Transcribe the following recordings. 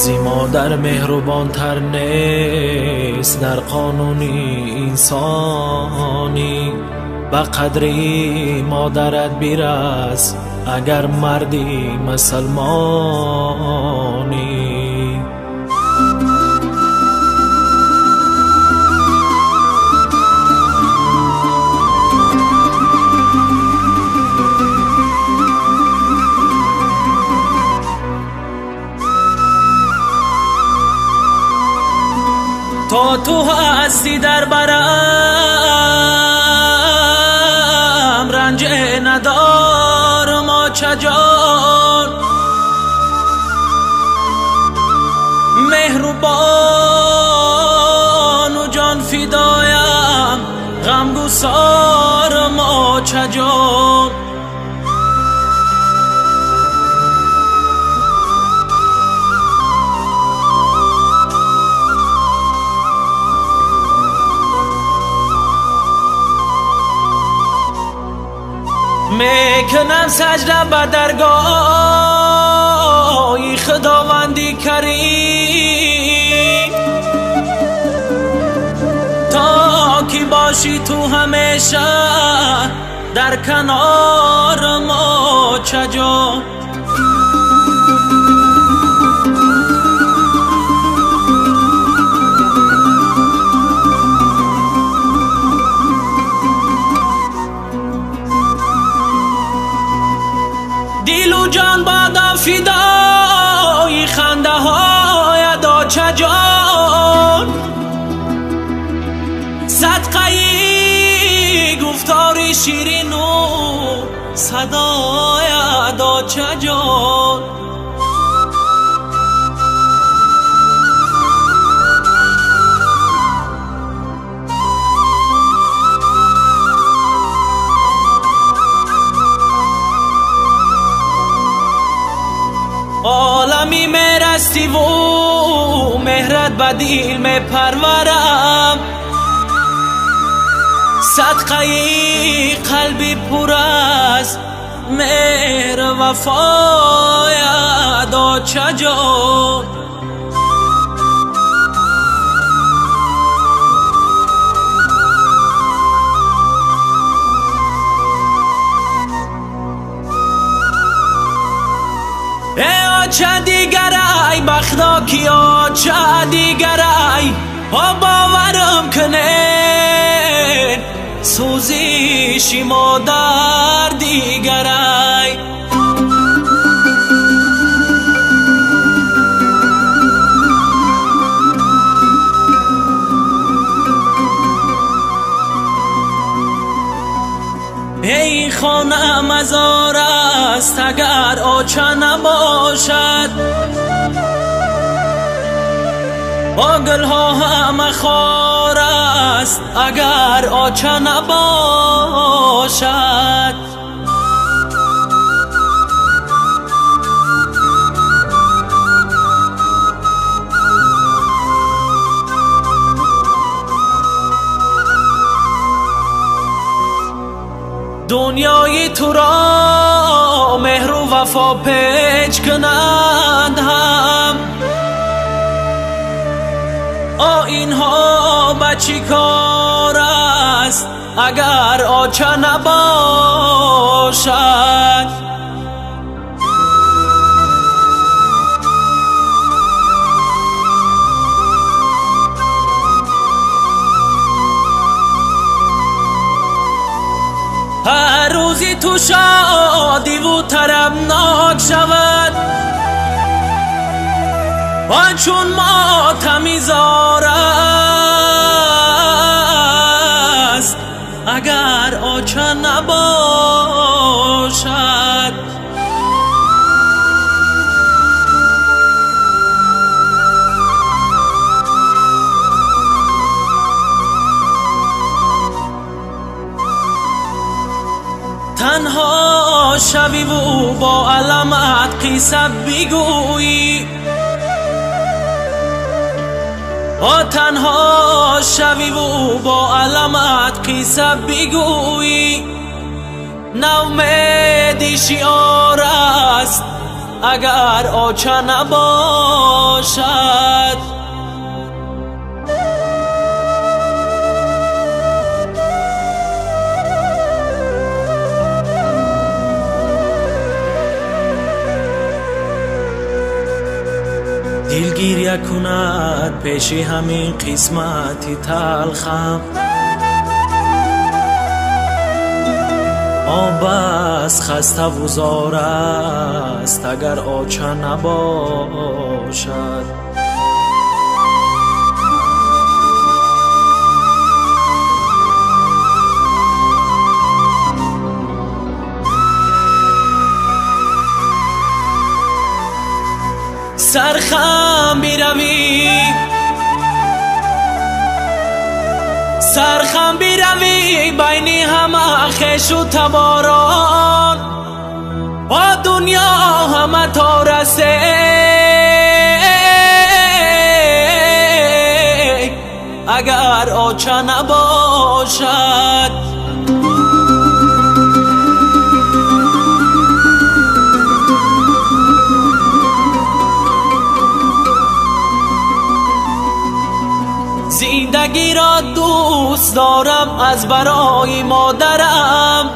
زی مادر مهربان تر نیست در قانونی انسانی. به قدری مادرت بیرس اگر مردی مسلمانی. تا تو هستی در برم رنج ندارم چجان. مهربان و جان فدایم غمگسارم چجان. میکنم سجده به درگاه خداوندی کریم تا کی باشی تو همیشه در کنار ما چجا. دل و جان بادا فدای خنده های دا چجان. صدقه گفتاری شیرین و صدای دا چجان. عالمی میرستی و مهرت به دل می پرورم. صدقه قلبی پر از مهر وفای دا چجان. چه دیگرای بخدا کیا چه دیگرای ها باورم کنه سوزیشی مادر دیگرای. ای خانه مزار است اگر آچه نباشد. با گلها همه خار است اگر آچه نباشد. دنیای تو را مهر و وفا پیچ کنند هم. اینها به چی کار است اگر آچه نباشد. هر روزی تو شادی و طربناک شود و چون ما تمیزار است اگر آچه نباشد. تنها شوی و با علامت قصه بگویی. تنها شوی و با علامت قصه بگویی. نومیدی شعار است اگر آچه نباشد. دل گریه کند پیش همین قسمتی تلخم، آب از خسته و زار است اگر آچه نباشد. سرخم بیروی بین همه خیش و تباران، با دنیا همه تا رسه اگر آچه نباشد. زندگی را دوست دارم از برای مادرم،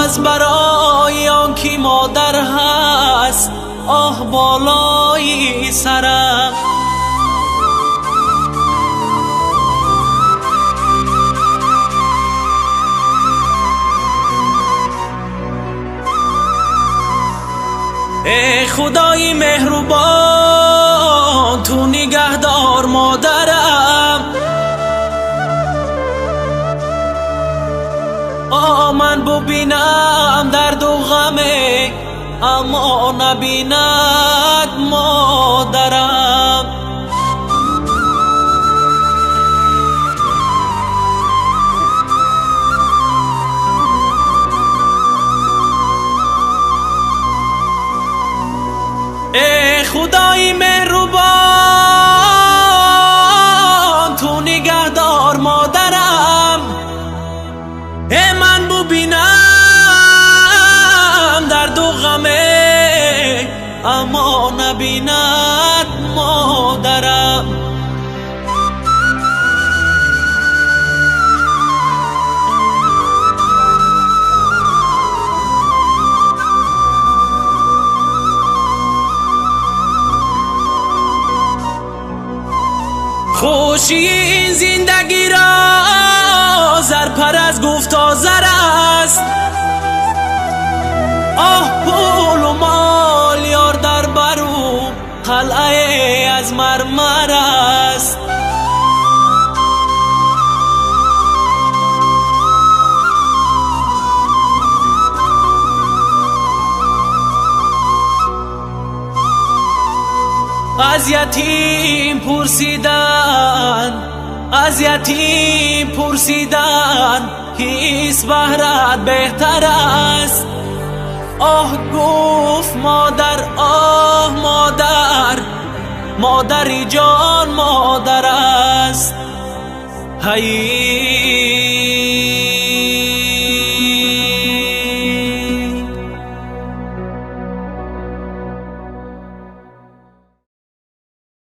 از برای آن کی مادر هست آه بالای سرم. ای خدای مهربان تو نگهدار مادرم، من ببینم درد و غمه اما نبیند مادرم. ای خدای مهربان تو نگهدار مادرم، من ببینم درد و غمه اما نبیند مادرم. خوشی این زندگی را زرپر از گفتا زر است، پول و مال یار در برو قلعه از مرمر است. از یتیم پرسیدن هیچ بهرت بهتر است. گفت مادر مادری جان مادر است. هی